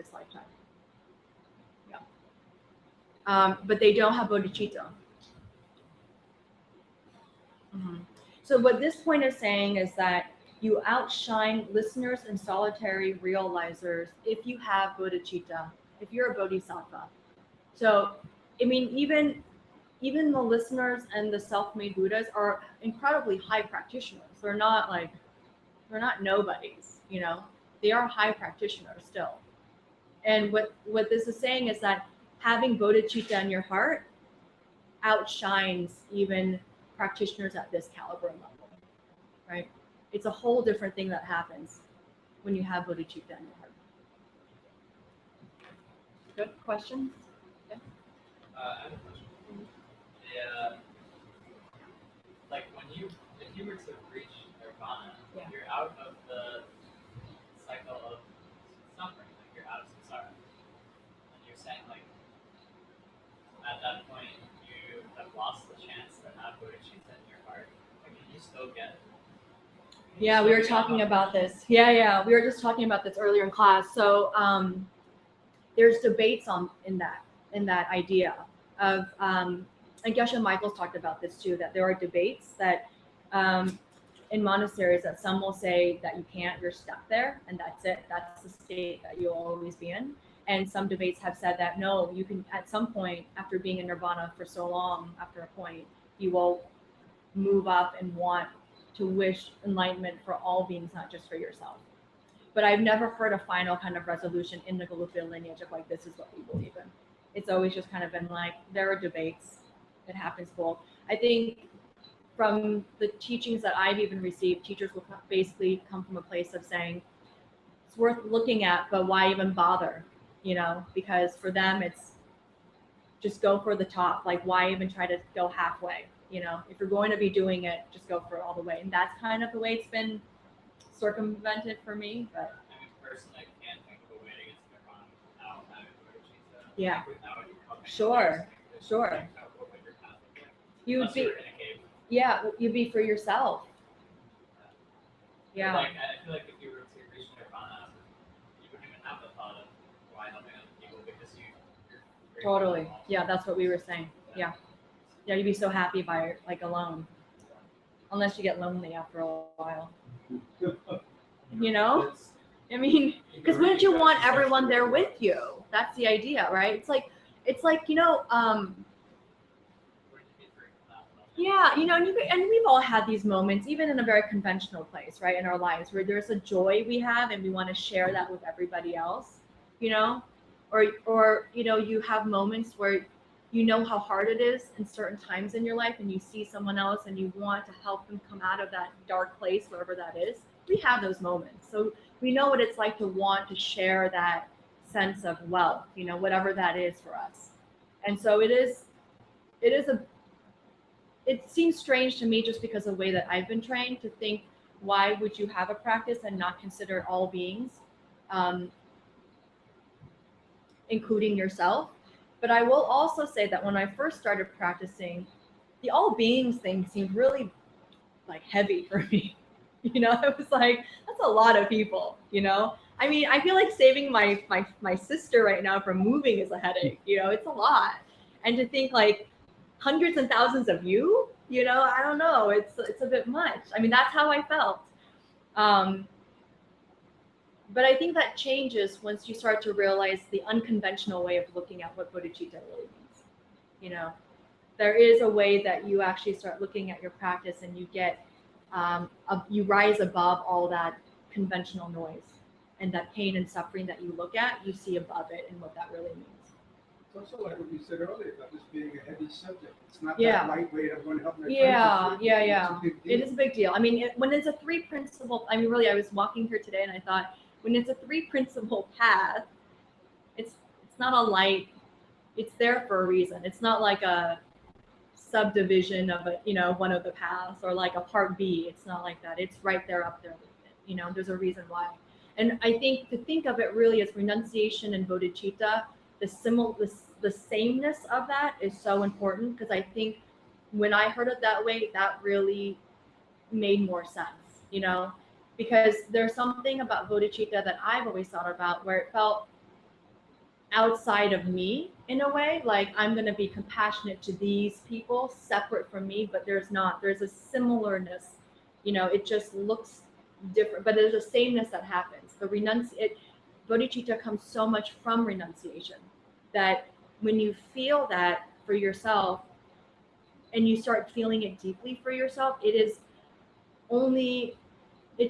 this lifetime. Yeah. But they don't have bodhicitta. So what this point is saying is that you outshine listeners and solitary realizers if you have bodhicitta, if you're a bodhisattva. So, I mean, even the listeners and the self-made Buddhas are incredibly high practitioners. They're not nobodies, you know. They are high practitioners still. And what this is saying is that having bodhicitta in your heart outshines even practitioners at this caliber level, right? It's a whole different thing that happens when you have bodhicitta in your heart. Good questions? Yeah. I have a question. Yeah. Like if you were to reach nirvana, you're out of the cycle of suffering. Like you're out of samsara, and you're saying like at that point you have lost the chance to have bodhicitta in your heart. Like, can you still get it? Yeah, we were talking about this. Yeah, we were just talking about this earlier in class. So there's debates in that idea of, and Geshe Michaels talked about this too, that there are debates that in monasteries that some will say that you can't, you're stuck there, and that's it. That's the state that you'll always be in. And some debates have said that no, you can at some point after being in nirvana for so long, after a point, you will move up and want to wish enlightenment for all beings, not just for yourself. But I've never heard a final kind of resolution in the Gelugpa lineage of like, this is what we believe in. It's always just kind of been like, there are debates. It happens both. I think from the teachings that I've even received, teachers will basically come from a place of saying, it's worth looking at, but why even bother? You know, because for them, it's just go for the top. Like, why even try to go halfway? You know, if you're going to be doing it, just go for it all the way. And that's kind of the way it's been circumvented for me. But I mean, personally, I can't think of a way to get to nirvana without having bodhicitta. Yeah. Without Sure. You would be, yeah, you'd be for yourself. Yeah. Like, I feel like if you were to reach nirvana, you wouldn't even have the thought of why helping other people because you're Totally. Yeah, that's what we were saying. Yeah. Yeah, you'd be so happy by it, like alone. Unless you get lonely after a while. You know? I mean, because wouldn't you want everyone there with you? That's the idea, right? It's like, you know, yeah, you know, and we've all had these moments, even in a very conventional place, right, in our lives, where there's a joy we have and we want to share that with everybody else, you know, or you know, you have moments where you know how hard it is in certain times in your life, and you see someone else and you want to help them come out of that dark place, wherever that is. We have those moments, so we know what it's like to want to share that sense of wealth, you know, whatever that is for us. And so it seems strange to me, just because of the way that I've been trained, to think, why would you have a practice and not consider all beings, including yourself? But I will also say that when I first started practicing, the all beings thing seemed really like heavy for me. You know, I was like, that's a lot of people, you know? I mean, I feel like saving my sister right now from moving is a headache, you know, it's a lot. And to think like hundreds and thousands of you know, I don't know, it's a bit much. I mean, that's how I felt. But I think that changes once you start to realize the unconventional way of looking at what bodhicitta really means. You know, there is a way that you actually start looking at your practice and you get, you rise above all that conventional noise, and that pain and suffering that you look at, you see above it and what that really means. It's also like what you said earlier about this being a heavy subject. It's not that lightweight. I'm going to help my friends. Yeah. It is a big deal. I mean, when it's a three principle, I mean, really, I was walking here today and I thought, when it's a three principle path, it's not a light. It's there for a reason. It's not like a subdivision of a, you know, one of the paths, or like a part B. It's not like that. It's right there up there with it. You know, there's a reason why. And I think to think of it really as renunciation and bodhicitta, the sameness of that is so important, because I think when I heard it that way, that really made more sense, you know, because there's something about bodhicitta that I've always thought about where it felt outside of me in a way. Like I'm going to be compassionate to these people separate from me, but there's a similarness, it just looks different, but there's a sameness that happens. Bodhicitta comes so much from renunciation that when you feel that for yourself and you start feeling it deeply for yourself, it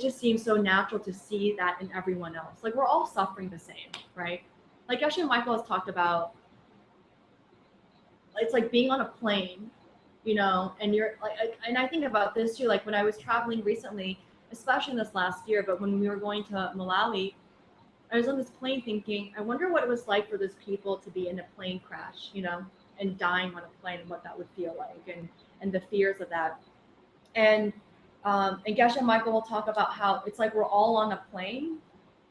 just seems so natural to see that in everyone else. Like we're all suffering the same, right? Like Geshe Michael has talked about, it's like being on a plane, and you're like, and I think about this too, like when I was traveling recently, especially in this last year, but when we were going to Malawi, I was on this plane thinking, I wonder what it was like for those people to be in a plane crash, and dying on a plane and what that would feel like, and the fears of that. And Geshe Michael will talk about how it's like we're all on a plane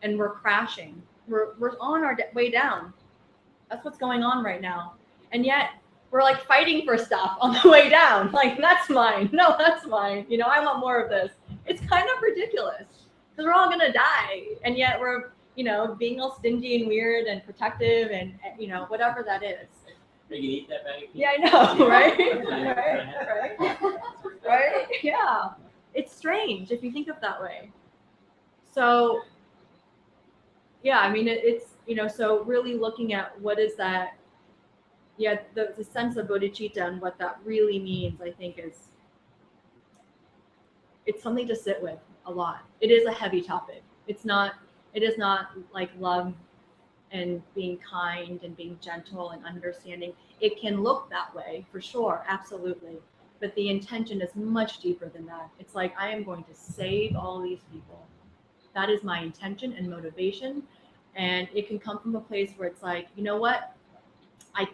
and we're crashing. We're on our way down. That's what's going on right now. And yet we're like fighting for stuff on the way down. Like, that's mine. No, that's mine. I want more of this. It's kind of ridiculous because we're all going to die. And yet we're, being all stingy and weird and protective and, whatever that is. You can eat that bag of peas. Yeah, I know, right? Right? Yeah. It's strange if you think of it that way. So, yeah, I mean, it's, so really looking at what is that, the sense of bodhicitta and what that really means, I think it's something to sit with a lot. It is a heavy topic. It is not like love and being kind and being gentle and understanding. It can look that way for sure, absolutely. But the intention is much deeper than that. It's like, I am going to save all these people. That is my intention and motivation. And it can come from a place where it's like, you know what? I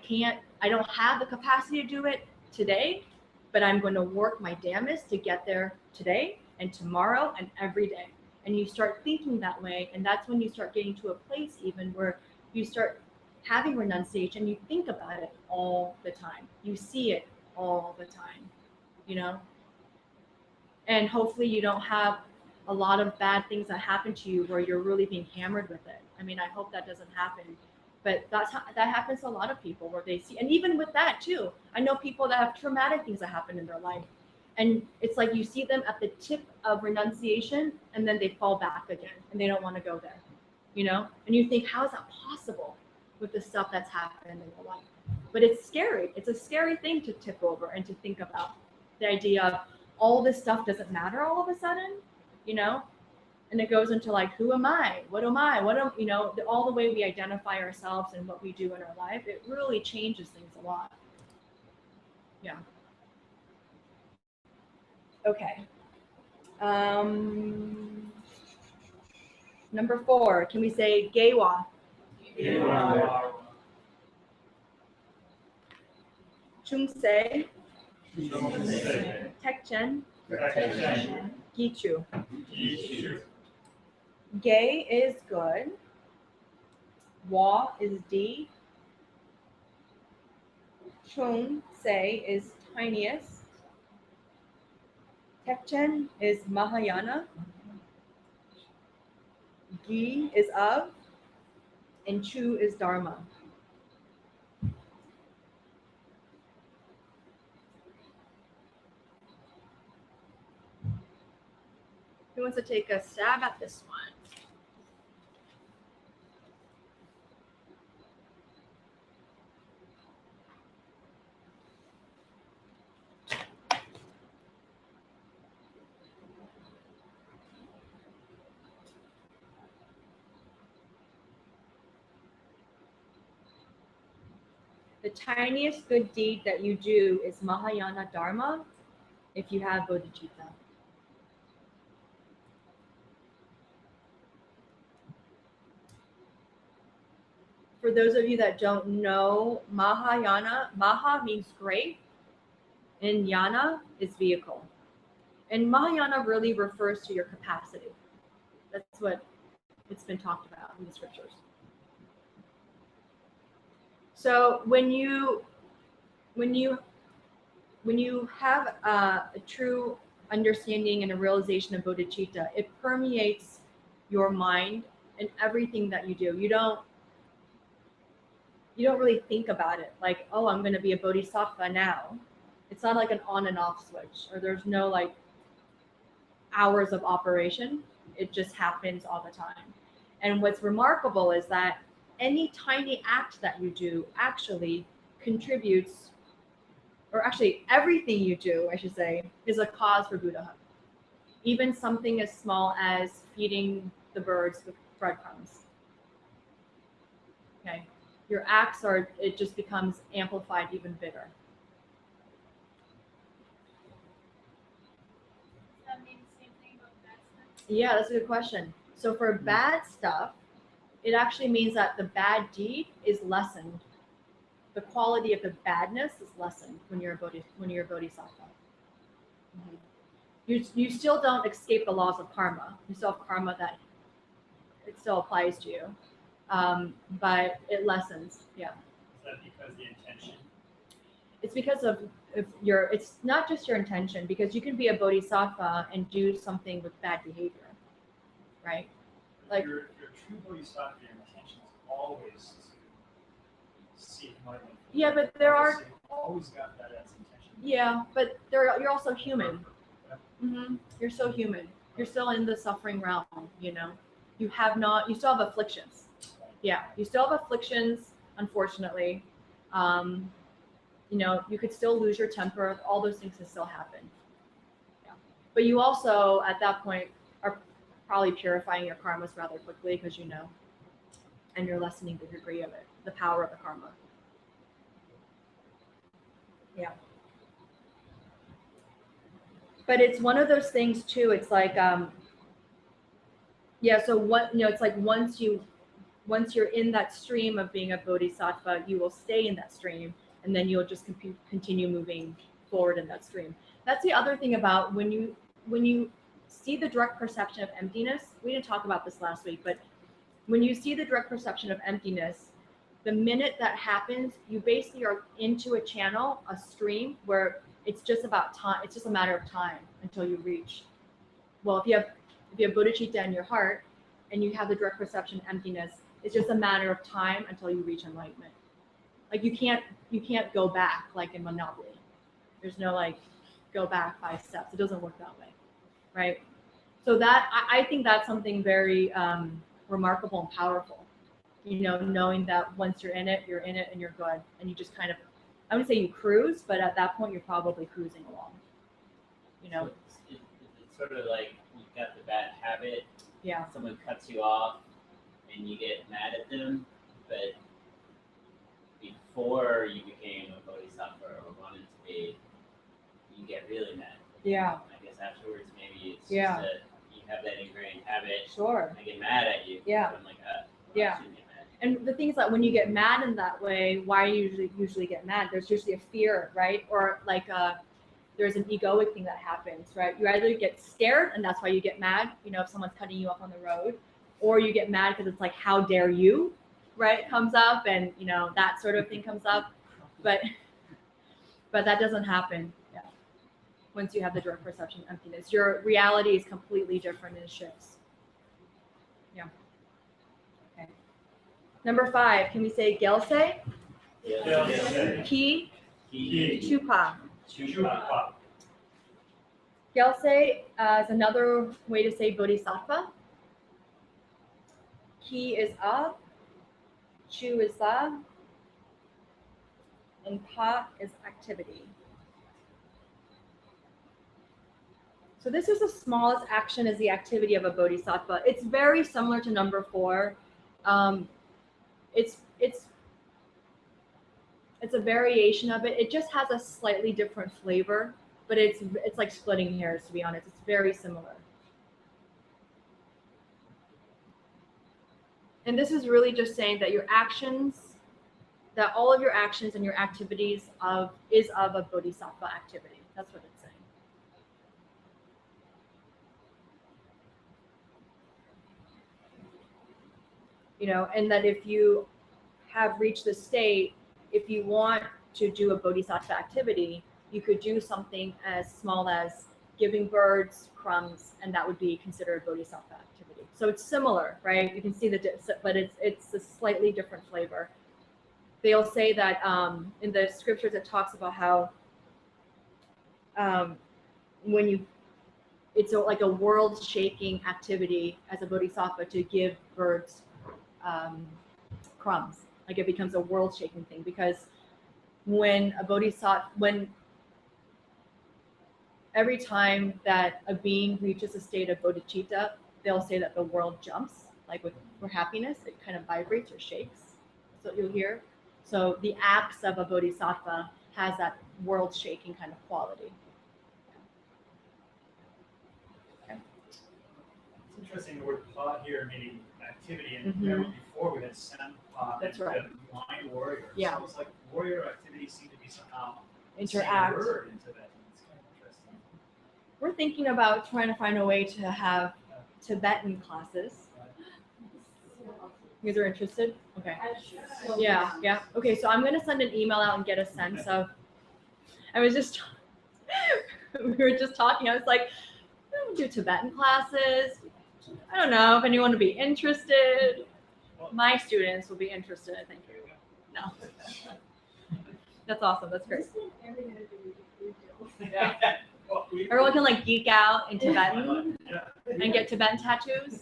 don't have the capacity to do it today, but I'm going to work my damnedest to get there today and tomorrow and every day. And you start thinking that way. And that's when you start getting to a place even where you start having renunciation. You think about it all the time. You see it all the time, and hopefully you don't have a lot of bad things that happen to you where you're really being hammered with it. I mean, I hope that doesn't happen, but that happens to a lot of people where they see, and even with that too, I know people that have traumatic things that happen in their life, and it's like you see them at the tip of renunciation and then they fall back again and they don't want to go there, and you think, how is that possible with the stuff that's happened in your life? But it's scary. It's a scary thing to tip over and to think about the idea of all this stuff doesn't matter all of a sudden, and it goes into like, who am I? What am I? All the way we identify ourselves and what we do in our life, it really changes things a lot. Yeah. Okay. Number 4, can we say Gewa? Gewa. Chungse. Tekchen. Gichu. Gay is good. Wa is D. Chung Se is tiniest. Tekchen is Mahayana. Gi is of. And Chu is Dharma. Who wants to take a stab at this one? The tiniest good deed that you do is Mahayana Dharma if you have bodhicitta. For those of you that don't know, Mahayana, Maha means great, and Yana is vehicle. And Mahayana really refers to your capacity. That's what it's been talked about in the scriptures. So when you have a true understanding and a realization of bodhicitta, it permeates your mind and everything that you do. you don't really think about it like, oh, I'm going to be a bodhisattva now. It's not like an on and off switch, or there's no like hours of operation. It just happens all the time. And what's remarkable is that any tiny act that you do actually contributes, or actually everything you do, I should say, is a cause for Buddhahood. Even something as small as feeding the birds with breadcrumbs. Okay, your acts are, it just becomes amplified even bigger. Does that mean the same thing about bad stuff? Yeah, that's a good question. So for bad stuff, it actually means that the bad deed is lessened. The quality of the badness is lessened when you're a bodhisattva. Mm-hmm. You still don't escape the laws of karma. You still have karma that it still applies to you, but it lessens. Yeah. Is that because the intention? It's because of your. It's not just your intention, because you can be a bodhisattva and do something with bad behavior, right? Like your true bodhisattva, your intention is always to seek enlightenment. Yeah, but there are. So you've always got that as intention. Yeah, but you're also human. Mm-hmm. You're so human. You're still in the suffering realm, you know. You still have afflictions. Yeah, you still have afflictions, unfortunately. You know, you could still lose your temper. All those things can still happen. Yeah. But you also, at that point, are probably purifying your karmas rather quickly, because you know, and you're lessening the degree of it, the power of the karma. Yeah. But it's one of those things too. It's like, yeah. So what, you know, it's like once you're in that stream of being a bodhisattva, you will stay in that stream, and then you'll just continue moving forward in that stream. That's the other thing about when you see the direct perception of emptiness. We didn't talk about this last week, but when you see the direct perception of emptiness, the minute that happens, you basically are into a channel, a stream where it's just about time. It's just a matter of time until you reach. Well, if you have bodhicitta in your heart and you have the direct perception of emptiness, it's just a matter of time until you reach enlightenment. Like you can't go back like in Monopoly. There's no like go back 5 steps. It doesn't work that way, right? So that I think that's something very remarkable and powerful. You know, knowing that once you're in it and you're good, and you just kind of, I wouldn't say you cruise, but at that point you're probably cruising along. You know, so it's sort of like you've got the bad habit. Yeah. Someone cuts you off, and you get mad at them, but before you became a bodhisattva or wanted to be, you get really mad. Yeah. I guess afterwards, maybe it's Yeah. just you have that ingrained habit. Sure. I get mad at you. Yeah. So I'm like, Yeah. I shouldn't get mad. And the thing is that when you get mad in that way, why do you usually get mad? There's usually a fear, right? Or like there's an egoic thing that happens, right? You either get scared, and that's why you get mad, you know, if someone's cutting you off on the road, or you get mad because it's like, how dare you, right? Comes up, and you know, that sort of thing comes up. But that doesn't happen. Yeah. Once you have the direct perception of emptiness, your reality is completely different and it shifts. Yeah. Okay. Number 5, can we say Gelse? Gelse. Ki? Ki. Chupa. Chupa. Gelse is another way to say bodhisattva. Ki is up, Chu is la, and Pa is activity. So this is the smallest action as the activity of a bodhisattva. It's very similar to number 4. It's a variation of it. It just has a slightly different flavor, but it's like splitting hairs, to be honest. It's very similar. And this is really just saying that your actions, that all of your actions and your activities is of a bodhisattva activity. That's what it's saying. You know, and that if you have reached the state, if you want to do a bodhisattva activity, you could do something as small as giving birds crumbs, and that would be considered bodhisattva activity. So it's similar, right? You can see but it's a slightly different flavor. they'll say that in the scriptures it talks about how when you it's like a world-shaking activity as a bodhisattva to give birds crumbs. Like it becomes a world-shaking thing because when a bodhisattva, when every time that a being reaches a state of bodhicitta, they'll say that the world jumps, like for happiness, it kind of vibrates or shakes. That's what you'll hear. So the acts of a bodhisattva has that world-shaking kind of quality. It's interesting the word thought here meaning activity, and remember before we had senpa, That's right. Mind warrior. Yeah. So it's like warrior activities seem to be somehow Interact. word into that. It's kind of interesting. We're thinking about trying to find a way to have Tibetan classes. You guys are interested? Okay. Yeah, yeah. Okay, so I'm gonna send an email out and get a sense of. I was just, we were just talking. I was like, I do Tibetan classes. I don't know if anyone would be interested. My students will be interested, I think. No. That's awesome. That's great. Yeah. Well, Everyone can like geek out in Tibetan and get Tibetan tattoos.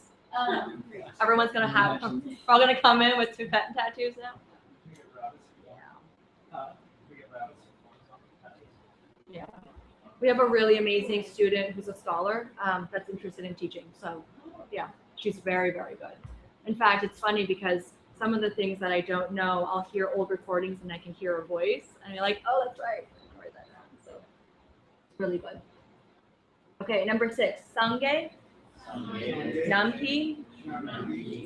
Everyone's gonna have. We're all gonna come in with Tibetan tattoos now. Yeah. We have a really amazing student who's a scholar that's interested in teaching. So, yeah, she's very, very good. In fact, it's funny because some of the things that I don't know, I'll hear old recordings and I can hear her voice, and you're like, oh, that's right. I'll write that down. So, really good. Okay, number 6, Sangye, Namki,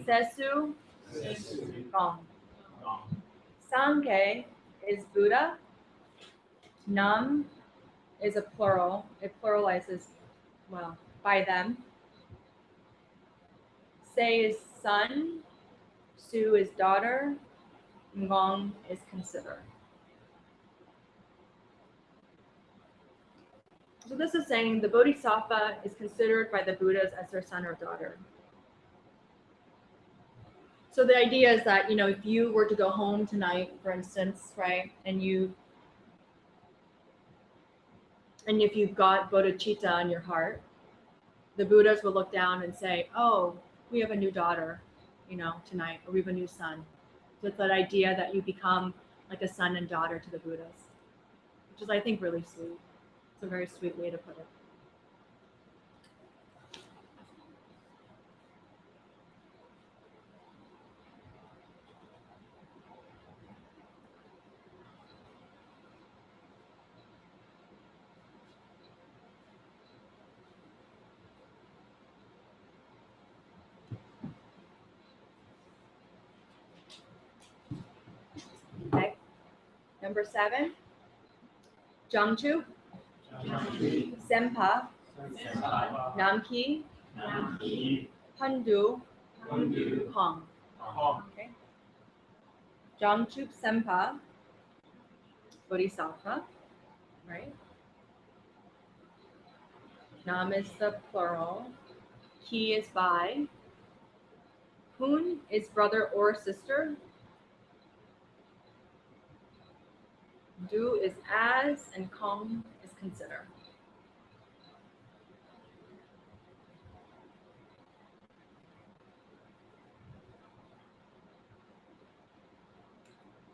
Sesu, Gong. Sangye is Buddha. Nam is a plural. It pluralizes, well, by them. Se is son. Su is daughter. Ngong is consider. So this is saying the bodhisattva is considered by the Buddhas as their son or daughter. So the idea is that, you know, if you were to go home tonight, for instance, right, and if you've got bodhicitta in your heart, the Buddhas will look down and say, oh, we have a new daughter, you know, tonight, or we have a new son. So it's that idea that you become like a son and daughter to the Buddhas, which is, I think, really sweet. It's a very sweet way to put it. Okay. Number 7, Jangchu, Sempa, Namki, Pandu, Hong. Okay. Jangchu Sempa, Bodhisattva, right? Nam is the plural. Ki is by. Hun is brother or sister. Do is as, and Kong is consider.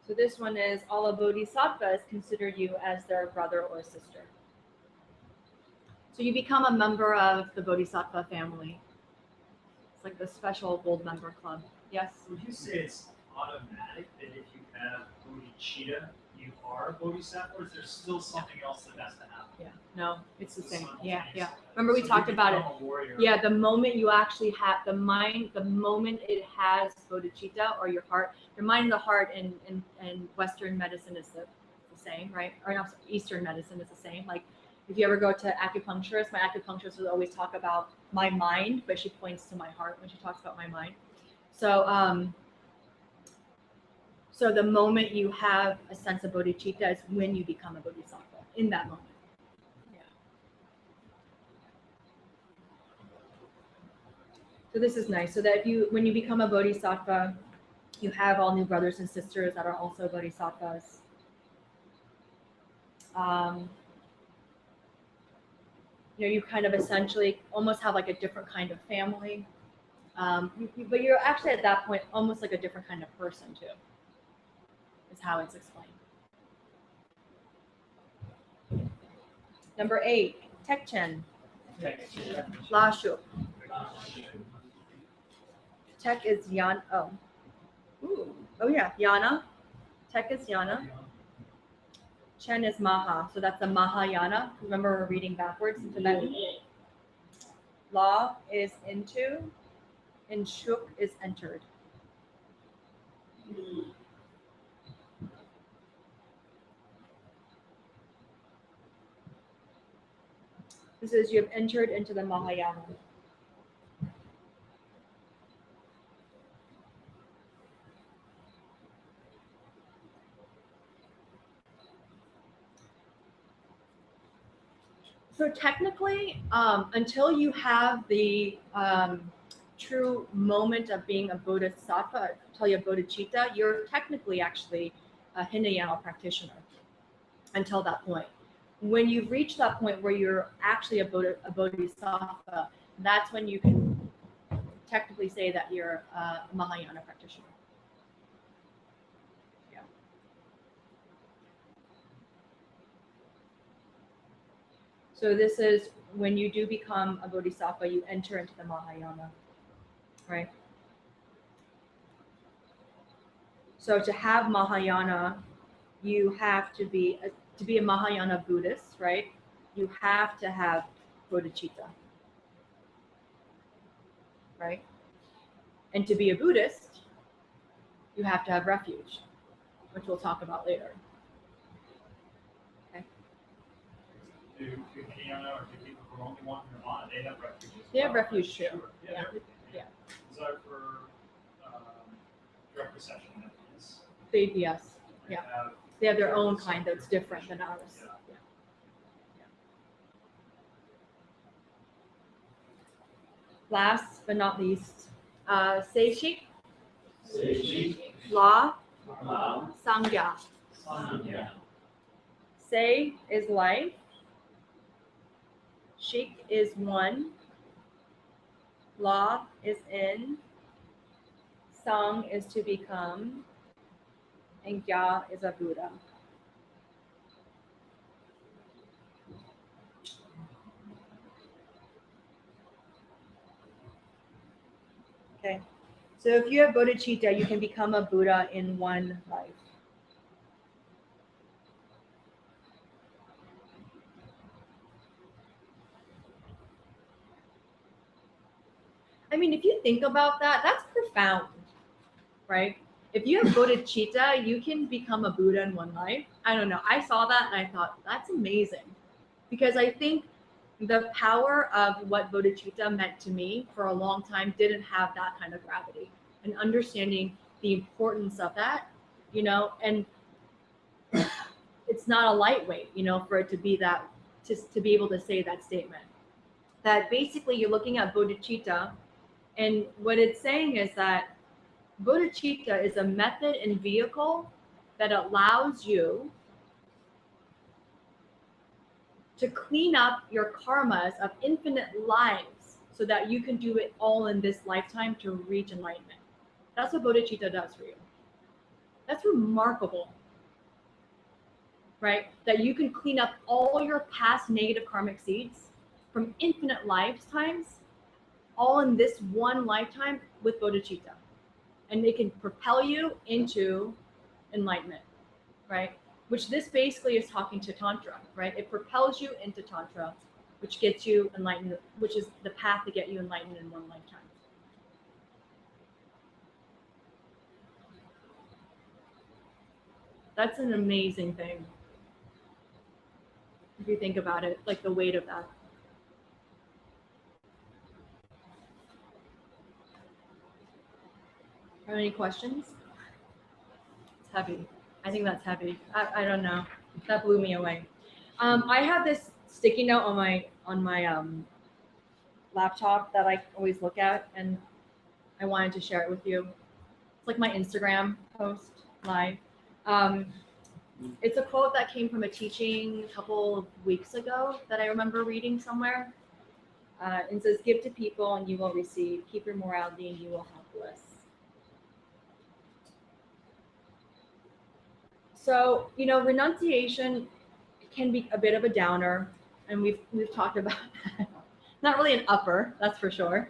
So this one is all the bodhisattvas consider you as their brother or sister. So you become a member of the bodhisattva family. It's like the special gold member club. Yes? Would you say it's automatic that if you have bodhicitta, you are a bodhisattva, or is there still something else that has to happen? Yeah. No, it's the same. Yeah, Simultaneous. yeah. Remember we So talked you about it. become a warrior. Yeah, the moment you actually have the mind, the moment it has bodhicitta or your heart, your mind and the heart in Western medicine is the same, right? Or not, Eastern medicine is the same. Like if you ever go to acupuncturist, my acupuncturist will always talk about my mind, but she points to my heart when she talks about my mind. So, so the moment you have a sense of bodhicitta is when you become a bodhisattva, in that moment. Yeah. So this is nice. So that when you become a bodhisattva, You have all new brothers and sisters that are also bodhisattvas. You kind of essentially almost have like a different kind of family. But you're actually at that point almost like a different kind of person too, is how it's explained. Number 8, Tekchen, Lashu. Tek is Yan. Oh, yeah, Yana. Tek is Yana. Chen is Maha, so that's the Mahayana. Remember, we're reading backwards in Tibetan. La is into, and Shuk is entered. This is you have entered into the Mahayana. So technically, until you have the true moment of being a bodhisattva, until you have bodhicitta, you're technically actually a Hinayana practitioner until that point. When you've reached that point where you're actually a bodhisattva, that's when you can technically say that you're a Mahayana practitioner. Yeah. So this is when you do become a bodhisattva, you enter into the Mahayana, right? So to have Mahayana, you have to be a Mahayana Buddhist, right? You have to have bodhicitta, right? And to be a Buddhist, you have to have refuge, which we'll talk about later. Okay. Do Hinayana or do people who only want Nirvana, they have refuge as well? They have refuge too. Sure. Yeah. Everything. Yeah. Desire for direct perception. Yes. Yeah. They have their own kind that's different than ours. Yeah. Yeah. Yeah. Last but not least, Seishi, La, Sangya. Sei is life. Shik is one. La is in. Sang is to become. And Gya is a Buddha. Okay. So if you have bodhicitta, you can become a Buddha in one life. I mean, if you think about that, that's profound, right? If you have bodhicitta, you can become a Buddha in one life. I don't know. I saw that and I thought, that's amazing. Because I think the power of what bodhicitta meant to me for a long time didn't have that kind of gravity. And understanding the importance of that, and it's not a lightweight, for it to be that, to be able to say that statement. That basically you're looking at bodhicitta, and what it's saying is that bodhicitta is a method and vehicle that allows you to clean up your karmas of infinite lives so that you can do it all in this lifetime to reach enlightenment. That's what bodhicitta does for you. That's remarkable, right? That you can clean up all your past negative karmic seeds from infinite lifetimes, all in this one lifetime with bodhicitta. And it can propel you into enlightenment, right? Which this basically is talking to Tantra, right? It propels you into Tantra, which gets you enlightened, which is the path to get you enlightened in one lifetime. That's an amazing thing. If you think about it, like the weight of that. Are there any questions? It's heavy. I think that's heavy. I don't know. That blew me away. I have this sticky note on my laptop that I always look at, and I wanted to share it with you. It's like my Instagram post live. It's a quote that came from a teaching a couple of weeks ago that I remember reading somewhere. It says, "Give to people and you will receive. Keep your morality and you will have bliss." So, renunciation can be a bit of a downer, and we've talked about that. Not really an upper, that's for sure.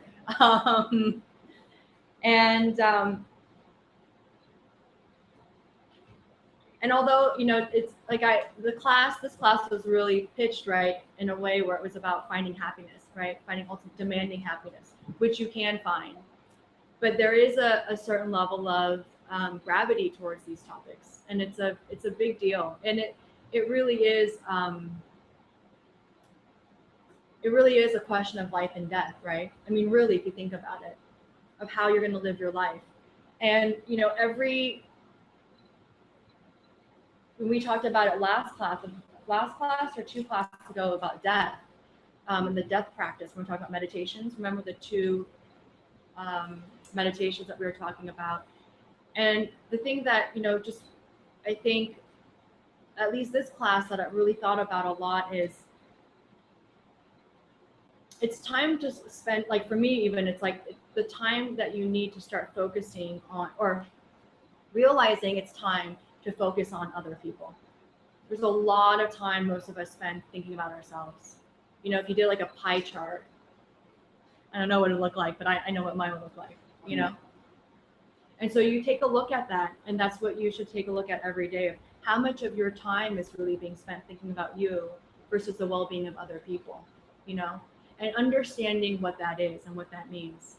And although, it's like this class was really pitched right in a way where it was about finding happiness, right? Finding ultimate demanding happiness, which you can find. But there is a certain level of gravity towards these topics, and it's a big deal, and it really is a question of life and death, right? I mean, really, if you think about it, of how you're going to live your life. And when we talked about it last class or 2 classes ago about death, and the death practice, when we're talking about meditations, remember the 2 meditations that we were talking about. And the thing that, I think, at least this class that I really thought about a lot is, it's time to spend, like for me even, it's like the time that you need to start focusing on, or realizing it's time to focus on other people. There's a lot of time most of us spend thinking about ourselves. If you did like a pie chart, I don't know what it would look like, but I know what mine would look like, And so you take a look at that, and that's what you should take a look at every day, of how much of your time is really being spent thinking about you versus the well-being of other people, and understanding what that is and what that means.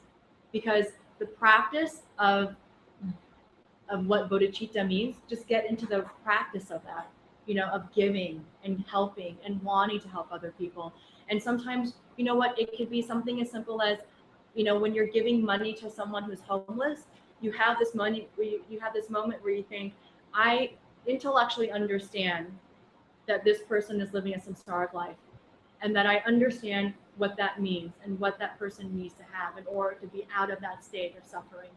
Because the practice of what bodhicitta means, just get into the practice of that, of giving and helping and wanting to help other people. And sometimes, it could be something as simple as, when you're giving money to someone who's homeless, you have this money where you have this moment where you think, I intellectually understand that this person is living a samsaric life, and that I understand what that means and what that person needs to have in order to be out of that state of suffering.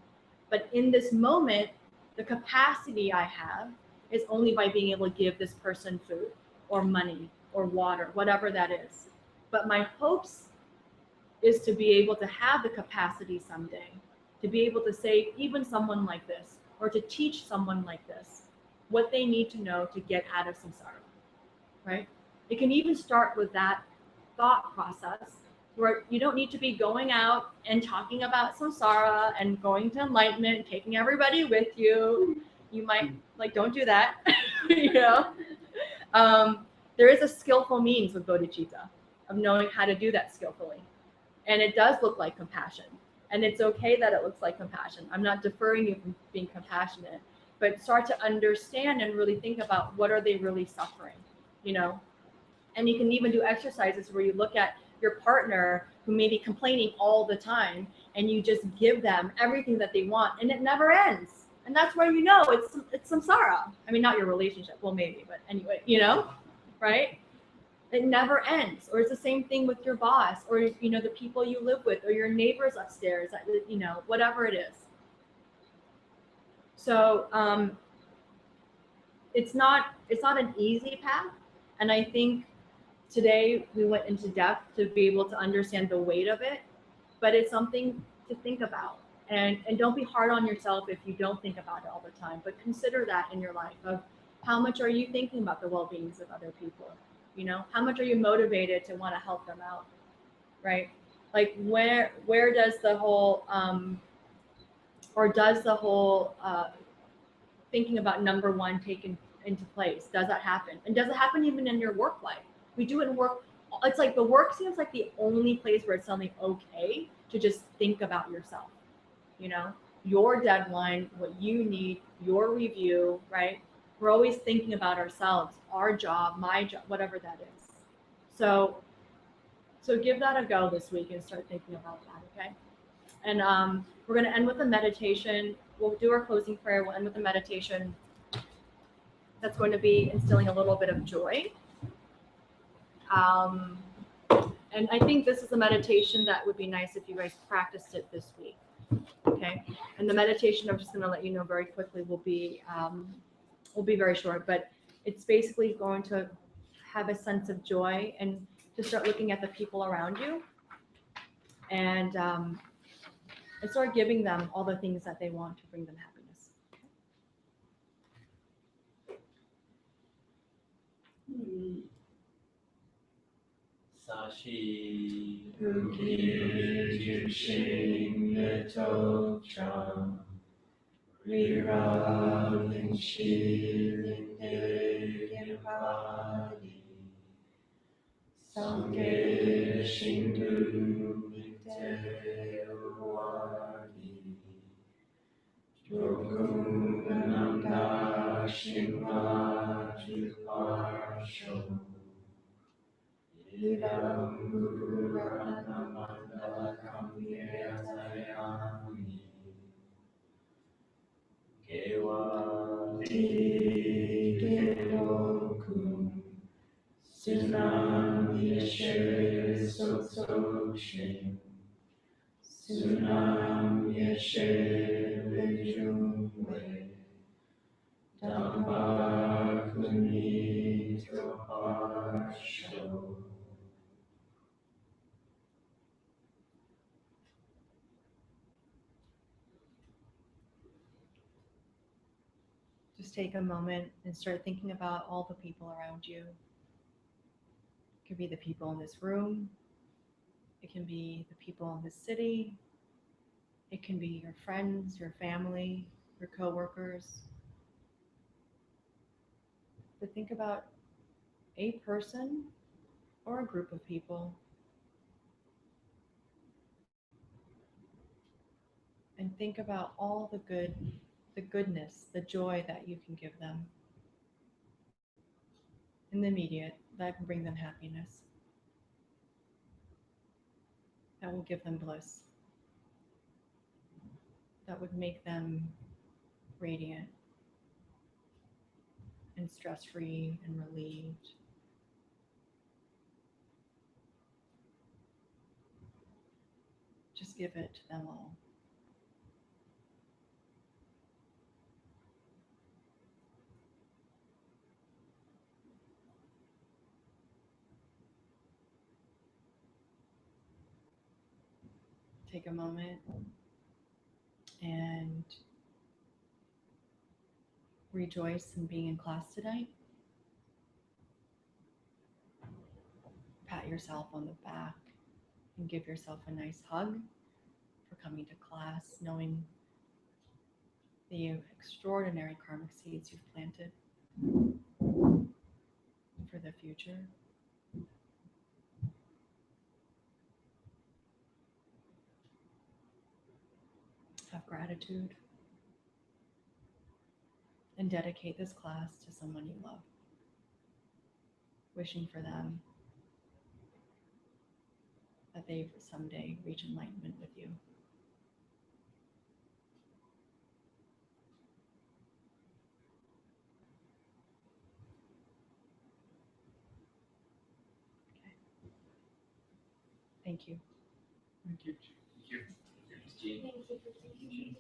But in this moment, the capacity I have is only by being able to give this person food or money or water, whatever that is. But my hopes is to be able to have the capacity someday to be able to save even someone like this, or to teach someone like this what they need to know to get out of samsara, right? It can even start with that thought process, where you don't need to be going out and talking about samsara and going to enlightenment and taking everybody with you. You might, don't do that. There is a skillful means with bodhicitta of knowing how to do that skillfully. And it does look like compassion. And it's okay that it looks like compassion. I'm not deferring you from being compassionate, but start to understand and really think about, what are they really suffering, And you can even do exercises where you look at your partner who may be complaining all the time, and you just give them everything that they want, and it never ends. And that's where it's samsara. I mean, not your relationship. Well, maybe, but anyway, right? It never ends. Or it's the same thing with your boss, or the people you live with, or your neighbors upstairs, whatever it is. So it's not an easy path, and I think today we went into depth to be able to understand the weight of it, but it's something to think about. And don't be hard on yourself if you don't think about it all the time, but consider that in your life, of how much are you thinking about the well-beings of other people? How much are you motivated to want to help them out, right? Like where does the whole, thinking about number one take into place? Does that happen? And does it happen even in your work life? We do it in work. It's like the work seems like the only place where it's suddenly okay to just think about yourself, your deadline, what you need, your review, right? We're always thinking about ourselves, our job, my job, whatever that is. So give that a go this week and start thinking about that, okay? And we're going to end with a meditation. We'll do our closing prayer. We'll end with a meditation that's going to be instilling a little bit of joy. And I think this is a meditation that would be nice if you guys practiced it this week. Okay, and the meditation, I'm just going to let you know very quickly, will be very short, but it's basically going to have a sense of joy and to start looking at the people around you and start giving them all the things that they want to bring them happiness. Sashi Puki Jushing Netokcham Riralin Shilin Gimpadi Sange Shindu Mitewadi Jogunamda Shingha Juparsho Idam Guru Ratnamandala Kamyatayami Kewati Gelokum Sunam Yeshe Sotsokshin Sunam Yeshe Lejumwe Dhamma Kuni Toparsho. Just take a moment and start thinking about all the people around you. It could be the people in this room. It can be the people in this city. It can be your friends, your family, your coworkers. But think about a person or a group of people and think about all the good, the goodness, the joy that you can give them in the immediate that can bring them happiness, that will give them bliss, that would make them radiant and stress-free and relieved. Just give it to them all. Take a moment and rejoice in being in class tonight. Pat yourself on the back and give yourself a nice hug for coming to class, knowing the extraordinary karmic seeds you've planted for the future. Have gratitude and dedicate this class to someone you love, wishing for them that they someday reach enlightenment with you. Okay. Thank you. Thank you. Gene. Thank you for taking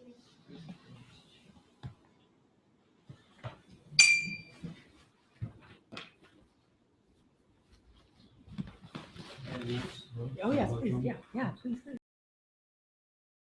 Oh yes, please. Yeah, please.